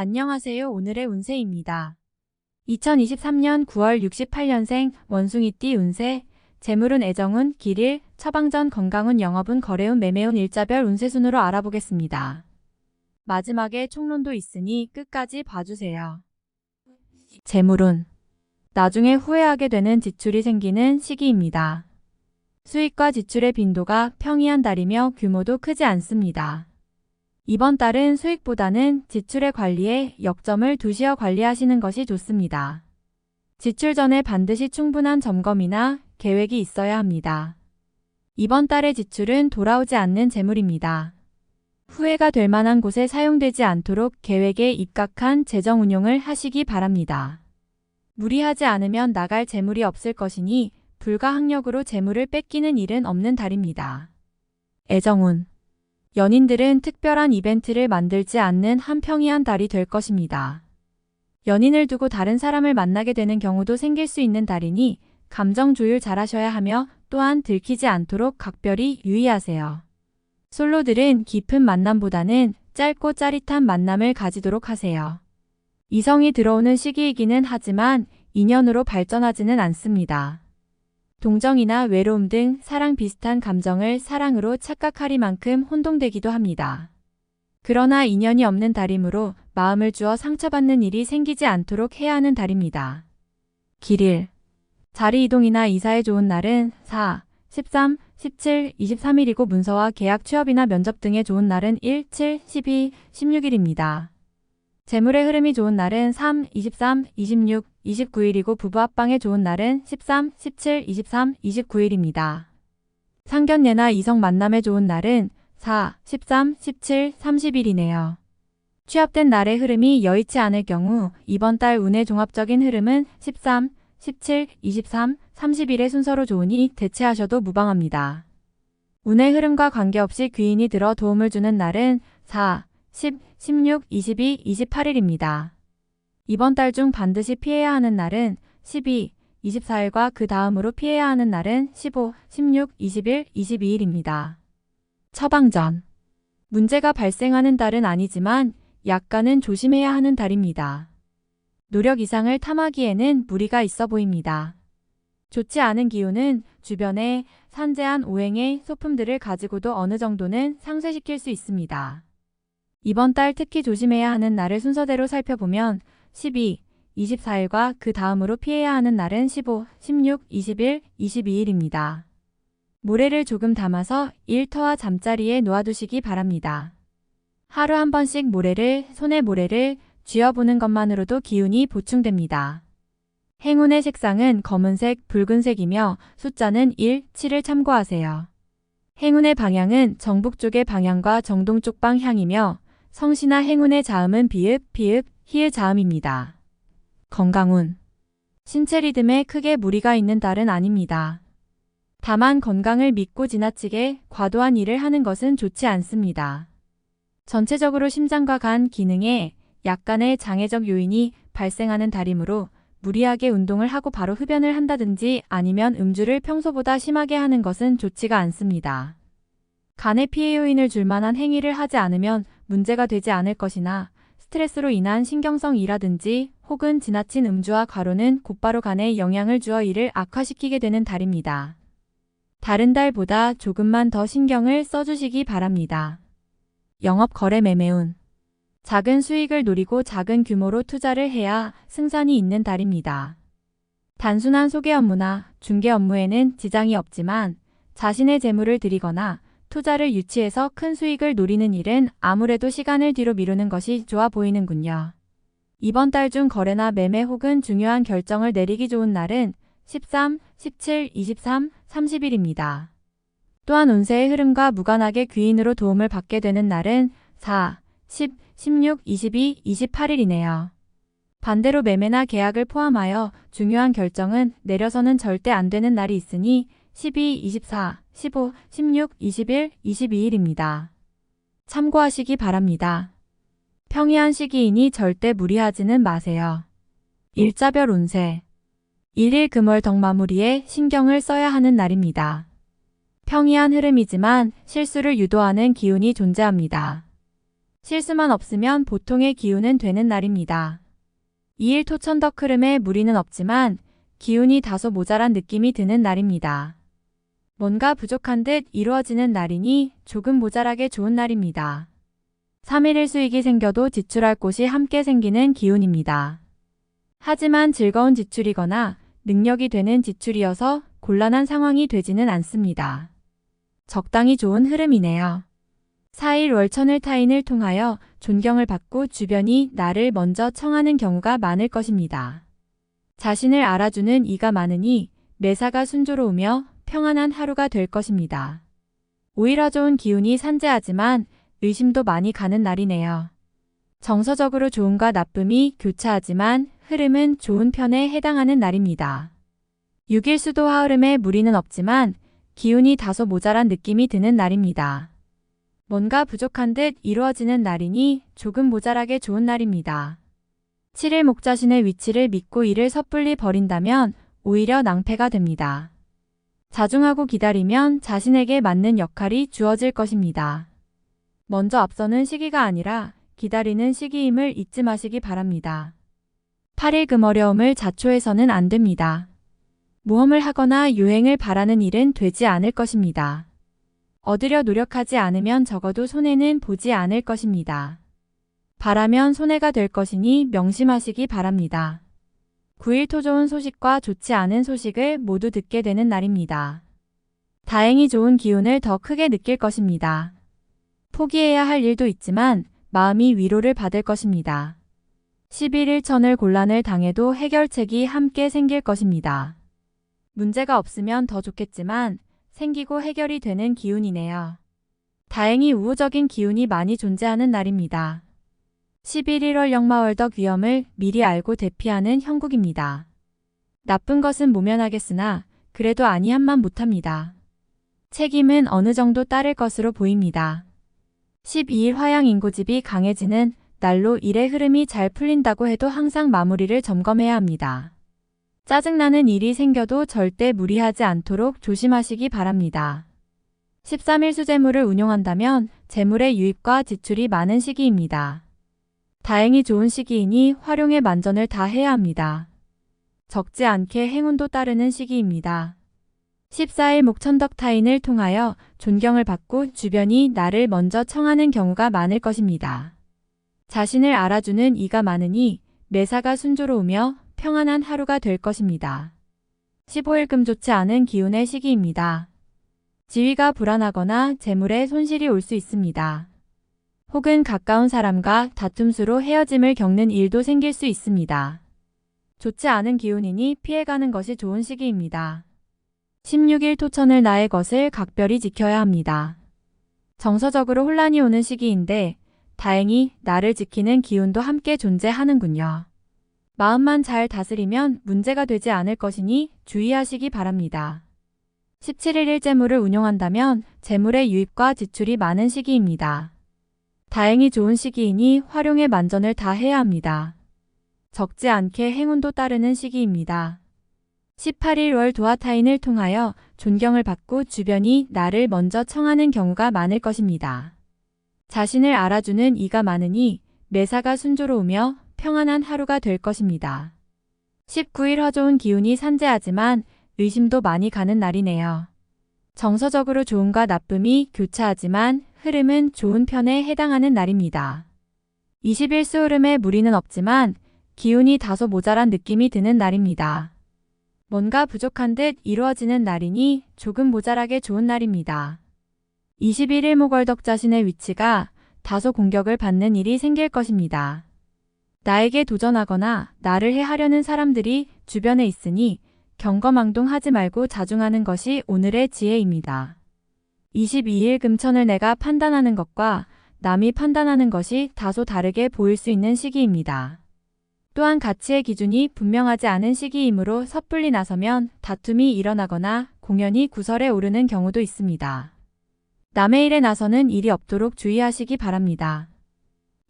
안녕하세요. 오늘의 운세입니다. 2023년 9월 68년생 원숭이띠 운세, 재물운, 애정운, 길일, 처방전, 건강운, 영업운, 거래운, 매매운, 일자별 운세 순으로 알아보겠습니다. 마지막에 총론도 있으니 끝까지 봐주세요. 재물운, 나중에 후회하게 되는 지출이 생기는 시기입니다. 수익과 지출의 빈도가 평이한 달이며 규모도 크지 않습니다. 이번 달은 수익보다는 지출의 관리에 역점을 두시어 관리하시는 것이 좋습니다. 지출 전에 반드시 충분한 점검이나 계획이 있어야 합니다. 이번 달의 지출은 돌아오지 않는 재물입니다. 후회가 될 만한 곳에 사용되지 않도록 계획에 입각한 재정 운용을 하시기 바랍니다. 무리하지 않으면 나갈 재물이 없을 것이니 불가항력으로 재물을 뺏기는 일은 없는 달입니다. 애정운, 연인들은 특별한 이벤트를 만들지 않는 한평이한 달이 될 것입니다. 연인을 두고 다른 사람을 만나게 되는 경우도 생길 수 있는 달이니 감정 조율 잘하셔야 하며 또한 들키지 않도록 각별히 유의하세요. 솔로들은 깊은 만남보다는 짧고 짜릿한 만남을 가지도록 하세요. 이성이 들어오는 시기이기는 하지만 인연으로 발전하지는 않습니다. 동정이나 외로움 등 사랑 비슷한 감정을 사랑으로 착각하리만큼 혼동되기도 합니다. 그러나 인연이 없는 달이므로 마음을 주어 상처받는 일이 생기지 않도록 해야 하는 달입니다. 길일, 자리 이동이나 이사에 좋은 날은 4, 13, 17, 23일이고 문서와 계약, 취업이나 면접 등에 좋은 날은 1, 7, 12, 16일입니다. 재물의 흐름이 좋은 날은 3, 23, 26, 29일이고 부부 합방에 좋은 날은 13, 17, 23, 29일입니다. 상견례나 이성 만남에 좋은 날은 4, 13, 17, 30일이네요. 취합된 날의 흐름이 여의치 않을 경우 이번 달 운의 종합적인 흐름은 13, 17, 23, 30일의 순서로 좋으니 대체하셔도 무방합니다. 운의 흐름과 관계없이 귀인이 들어 도움을 주는 날은 4, 10, 16, 22, 28일입니다. 이번 달 중 반드시 피해야 하는 날은 12, 24일과 그 다음으로 피해야 하는 날은 15, 16, 21, 22일입니다. 처방전, 문제가 발생하는 달은 아니지만 약간은 조심해야 하는 달입니다. 노력 이상을 탐하기에는 무리가 있어 보입니다. 좋지 않은 기운은 주변에 산재한 오행의 소품들을 가지고도 어느 정도는 상쇄시킬 수 있습니다. 이번 달 특히 조심해야 하는 날을 순서대로 살펴보면 12, 24일과 그 다음으로 피해야 하는 날은 15, 16, 21, 22일입니다. 모래를 조금 담아서 일터와 잠자리에 놓아두시기 바랍니다. 하루 한 번씩 손에 모래를 쥐어보는 것만으로도 기운이 보충됩니다. 행운의 색상은 검은색, 붉은색이며 숫자는 1, 7을 참고하세요. 행운의 방향은 정북 쪽의 방향과 정동쪽 방향이며 성시나 행운의 자음은 비읍, 피읍, 히읗 자음입니다. 건강운, 신체 리듬에 크게 무리가 있는 달은 아닙니다. 다만 건강을 믿고 지나치게 과도한 일을 하는 것은 좋지 않습니다. 전체적으로 심장과 간 기능에 약간의 장애적 요인이 발생하는 달이므로 무리하게 운동을 하고 바로 흡연을 한다든지 아니면 음주를 평소보다 심하게 하는 것은 좋지가 않습니다. 간에 피해 요인을 줄 만한 행위를 하지 않으면 문제가 되지 않을 것이나 스트레스로 인한 신경성이라든지 혹은 지나친 음주와 과로는 곧바로 간에 영향을 주어 이를 악화시키게 되는 달입니다. 다른 달보다 조금만 더 신경을 써주시기 바랍니다. 영업, 거래, 매매운, 작은 수익을 노리고 작은 규모로 투자를 해야 승산이 있는 달입니다. 단순한 소개 업무나 중개 업무에는 지장이 없지만 자신의 재물을 들이거나 투자를 유치해서 큰 수익을 노리는 일은 아무래도 시간을 뒤로 미루는 것이 좋아 보이는군요. 이번 달 중 거래나 매매 혹은 중요한 결정을 내리기 좋은 날은 13, 17, 23, 30일입니다. 또한 운세의 흐름과 무관하게 귀인으로 도움을 받게 되는 날은 4, 10, 16, 22, 28일이네요. 반대로 매매나 계약을 포함하여 중요한 결정은 내려서는 절대 안 되는 날이 있으니 12, 24, 15, 16, 21, 22일입니다. 참고하시기 바랍니다. 평이한 시기이니 절대 무리하지는 마세요. 일자별 운세, 일일 금월 덕 마무리에 신경을 써야 하는 날입니다. 평이한 흐름이지만 실수를 유도하는 기운이 존재합니다. 실수만 없으면 보통의 기운은 되는 날입니다. 2일 토천덕 흐름에 무리는 없지만 기운이 다소 모자란 느낌이 드는 날입니다. 뭔가 부족한 듯 이루어지는 날이니 조금 모자라게 좋은 날입니다. 3일일 수익이 생겨도 지출할 곳이 함께 생기는 기운입니다. 하지만 즐거운 지출이거나 능력이 되는 지출이어서 곤란한 상황이 되지는 않습니다. 적당히 좋은 흐름이네요. 4일 월천을 타인을 통하여 존경을 받고 주변이 나를 먼저 청하는 경우가 많을 것입니다. 자신을 알아주는 이가 많으니 매사가 순조로우며 평안한 하루가 될 것입니다. 오히려 좋은 기운이 산재하지만 의심도 많이 가는 날이네요. 정서적으로 좋음과 나쁨이 교차하지만 흐름은 좋은 편에 해당하는 날입니다. 6일 수도 화흐름에 무리는 없지만 기운이 다소 모자란 느낌이 드는 날입니다. 뭔가 부족한 듯 이루어지는 날이니 조금 모자라게 좋은 날입니다. 7일 목자신의 위치를 믿고 이를 섣불리 버린다면 오히려 낭패가 됩니다. 자중하고 기다리면 자신에게 맞는 역할이 주어질 것입니다. 먼저 앞서는 시기가 아니라 기다리는 시기임을 잊지 마시기 바랍니다. 8일 금 어려움을 자초해서는 안 됩니다. 모험을 하거나 유행을 바라는 일은 되지 않을 것입니다. 얻으려 노력하지 않으면 적어도 손해는 보지 않을 것입니다. 바라면 손해가 될 것이니 명심하시기 바랍니다. 9일 토 좋은 소식과 좋지 않은 소식을 모두 듣게 되는 날입니다. 다행히 좋은 기운을 더 크게 느낄 것입니다. 포기해야 할 일도 있지만 마음이 위로를 받을 것입니다. 11일 천을 곤란을 당해도 해결책이 함께 생길 것입니다. 문제가 없으면 더 좋겠지만 생기고 해결이 되는 기운이네요. 다행히 우호적인 기운이 많이 존재하는 날입니다. 11일 역마월덕 위험을 미리 알고 대피하는 형국입니다. 나쁜 것은 모면하겠으나 그래도 아니함만 못합니다. 책임은 어느 정도 따를 것으로 보입니다. 12일 화양 인고집이 강해지는 날로 일의 흐름이 잘 풀린다고 해도 항상 마무리를 점검해야 합니다. 짜증나는 일이 생겨도 절대 무리하지 않도록 조심하시기 바랍니다. 13일 수재물을 운용한다면 재물의 유입과 지출이 많은 시기입니다. 다행히 좋은 시기이니 활용에 만전을 다해야 합니다. 적지 않게 행운도 따르는 시기입니다. 14일 목천덕 타인을 통하여 존경을 받고 주변이 나를 먼저 청하는 경우가 많을 것입니다. 자신을 알아주는 이가 많으니 매사가 순조로우며 평안한 하루가 될 것입니다. 15일 금 좋지 않은 기운의 시기입니다. 지위가 불안하거나 재물에 손실이 올 수 있습니다. 혹은 가까운 사람과 다툼수로 헤어짐을 겪는 일도 생길 수 있습니다. 좋지 않은 기운이니 피해가는 것이 좋은 시기입니다. 16일 토천을 나의 것을 각별히 지켜야 합니다. 정서적으로 혼란이 오는 시기인데 다행히 나를 지키는 기운도 함께 존재하는군요. 마음만 잘 다스리면 문제가 되지 않을 것이니 주의하시기 바랍니다. 17일 일재물을 운용한다면 재물의 유입과 지출이 많은 시기입니다. 다행히 좋은 시기이니 활용에 만전을 다해야 합니다. 적지 않게 행운도 따르는 시기입니다. 18일 월 도화타인을 통하여 존경을 받고 주변이 나를 먼저 청하는 경우가 많을 것입니다. 자신을 알아주는 이가 많으니 매사가 순조로우며 평안한 하루가 될 것입니다. 19일 화좋은 기운이 산재하지만 의심도 많이 가는 날이네요. 정서적으로 좋음과 나쁨이 교차하지만 흐름은 좋은 편에 해당하는 날입니다. 20일 수흐름에 무리는 없지만 기운이 다소 모자란 느낌이 드는 날입니다. 뭔가 부족한 듯 이루어지는 날이니 조금 모자라게 좋은 날입니다. 21일 목월덕 자신의 위치가 다소 공격을 받는 일이 생길 것입니다. 나에게 도전하거나 나를 해하려는 사람들이 주변에 있으니 경거망동하지 말고 자중하는 것이 오늘의 지혜입니다. 22일 금천을 내가 판단하는 것과 남이 판단하는 것이 다소 다르게 보일 수 있는 시기입니다. 또한 가치의 기준이 분명하지 않은 시기이므로 섣불리 나서면 다툼이 일어나거나 공연이 구설에 오르는 경우도 있습니다. 남의 일에 나서는 일이 없도록 주의하시기 바랍니다.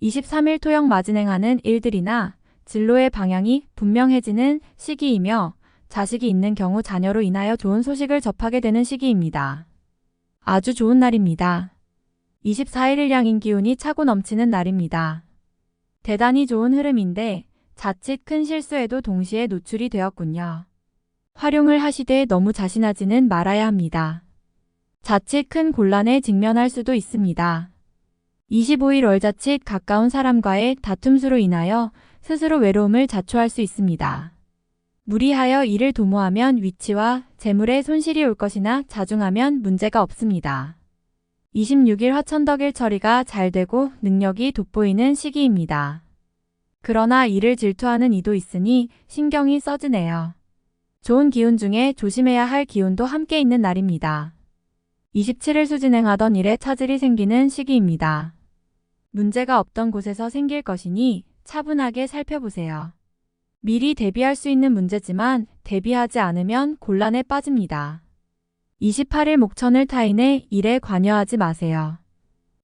23일 토역 마진행하는 일들이나 진로의 방향이 분명해지는 시기이며 자식이 있는 경우 자녀로 인하여 좋은 소식을 접하게 되는 시기입니다. 아주 좋은 날입니다. 24일 일양인 기운이 차고 넘치는 날입니다. 대단히 좋은 흐름인데 자칫 큰 실수에도 동시에 노출이 되었군요. 활용을 하시되 너무 자신하지는 말아야 합니다. 자칫 큰 곤란에 직면할 수도 있습니다. 25일 월자칫 가까운 사람과의 다툼수로 인하여 스스로 외로움을 자초할 수 있습니다. 무리하여 일을 도모하면 위치와 재물에 손실이 올 것이나 자중하면 문제가 없습니다. 26일 화천덕일 처리가 잘 되고 능력이 돋보이는 시기입니다. 그러나 일을 질투하는 이도 있으니 신경이 써지네요. 좋은 기운 중에 조심해야 할 기운도 함께 있는 날입니다. 27일 수진행하던 일에 차질이 생기는 시기입니다. 문제가 없던 곳에서 생길 것이니 차분하게 살펴보세요. 미리 대비할 수 있는 문제지만 대비하지 않으면 곤란에 빠집니다. 28일 목천을 타인의 일에 관여하지 마세요.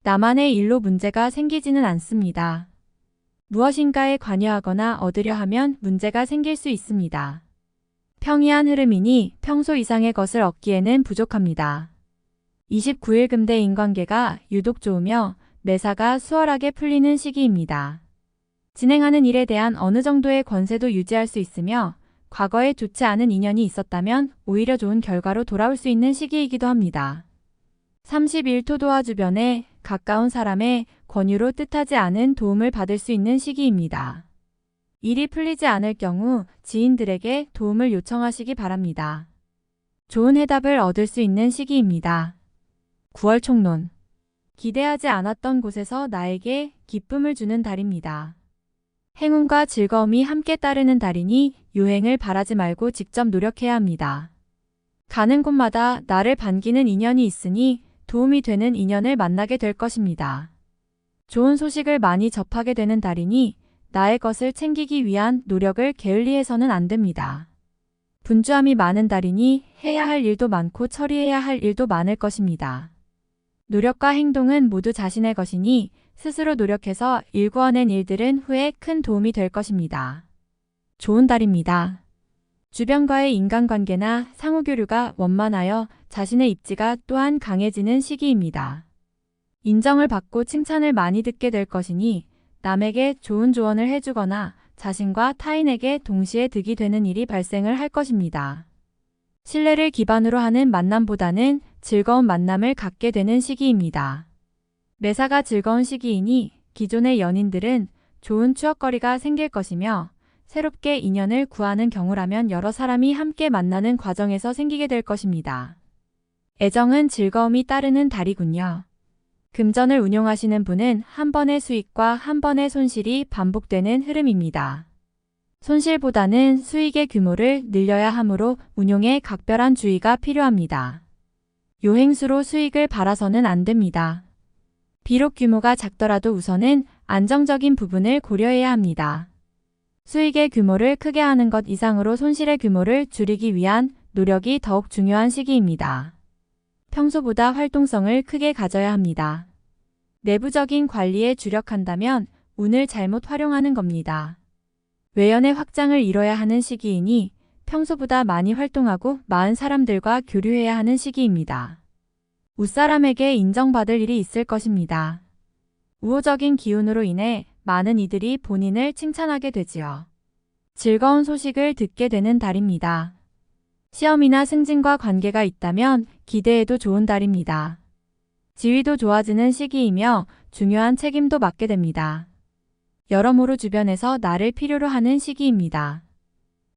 나만의 일로 문제가 생기지는 않습니다. 무엇인가에 관여하거나 얻으려 하면 문제가 생길 수 있습니다. 평이한 흐름이니 평소 이상의 것을 얻기에는 부족합니다. 29일 금대 인관계가 유독 좋으며 매사가 수월하게 풀리는 시기입니다. 진행하는 일에 대한 어느 정도의 권세도 유지할 수 있으며 과거에 좋지 않은 인연이 있었다면 오히려 좋은 결과로 돌아올 수 있는 시기이기도 합니다. 30일 토도와 주변에 가까운 사람의 권유로 뜻하지 않은 도움을 받을 수 있는 시기입니다. 일이 풀리지 않을 경우 지인들에게 도움을 요청하시기 바랍니다. 좋은 해답을 얻을 수 있는 시기입니다. 9월 총론. 기대하지 않았던 곳에서 나에게 기쁨을 주는 달입니다. 행운과 즐거움이 함께 따르는 달이니 요행을 바라지 말고 직접 노력해야 합니다. 가는 곳마다 나를 반기는 인연이 있으니 도움이 되는 인연을 만나게 될 것입니다. 좋은 소식을 많이 접하게 되는 달이니 나의 것을 챙기기 위한 노력을 게을리해서는 안 됩니다. 분주함이 많은 달이니 해야 할 일도 많고 처리해야 할 일도 많을 것입니다. 노력과 행동은 모두 자신의 것이니 스스로 노력해서 일구어낸 일들은 후에 큰 도움이 될 것입니다. 좋은 달입니다. 주변과의 인간관계나 상호교류가 원만하여 자신의 입지가 또한 강해지는 시기입니다. 인정을 받고 칭찬을 많이 듣게 될 것이니 남에게 좋은 조언을 해주거나 자신과 타인에게 동시에 득이 되는 일이 발생을 할 것입니다. 신뢰를 기반으로 하는 만남보다는 즐거운 만남을 갖게 되는 시기입니다. 매사가 즐거운 시기이니 기존의 연인들은 좋은 추억거리가 생길 것이며 새롭게 인연을 구하는 경우라면 여러 사람이 함께 만나는 과정에서 생기게 될 것입니다. 애정은 즐거움이 따르는 달이군요. 금전을 운용하시는 분은 한 번의 수익과 한 번의 손실이 반복되는 흐름입니다. 손실보다는 수익의 규모를 늘려야 하므로 운용에 각별한 주의가 필요합니다. 요행수로 수익을 바라서는 안 됩니다. 비록 규모가 작더라도 우선은 안정적인 부분을 고려해야 합니다. 수익의 규모를 크게 하는 것 이상으로 손실의 규모를 줄이기 위한 노력이 더욱 중요한 시기입니다. 평소보다 활동성을 크게 가져야 합니다. 내부적인 관리에 주력한다면 운을 잘못 활용하는 겁니다. 외연의 확장을 이뤄야 하는 시기이니 평소보다 많이 활동하고 많은 사람들과 교류해야 하는 시기입니다. 윗사람에게 인정받을 일이 있을 것입니다. 우호적인 기운으로 인해 많은 이들이 본인을 칭찬하게 되지요. 즐거운 소식을 듣게 되는 달입니다. 시험이나 승진과 관계가 있다면 기대해도 좋은 달입니다. 지위도 좋아지는 시기이며 중요한 책임도 맡게 됩니다. 여러모로 주변에서 나를 필요로 하는 시기입니다.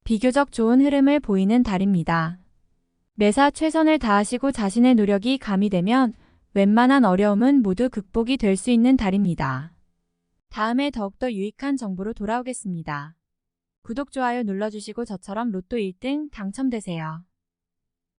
비교적 좋은 흐름을 보이는 달입니다. 매사 최선을 다하시고 자신의 노력이 가미되면 웬만한 어려움은 모두 극복이 될 수 있는 달입니다. 다음에 더욱더 유익한 정보로 돌아오겠습니다. 구독, 좋아요 눌러주시고 저처럼 로또 1등 당첨되세요.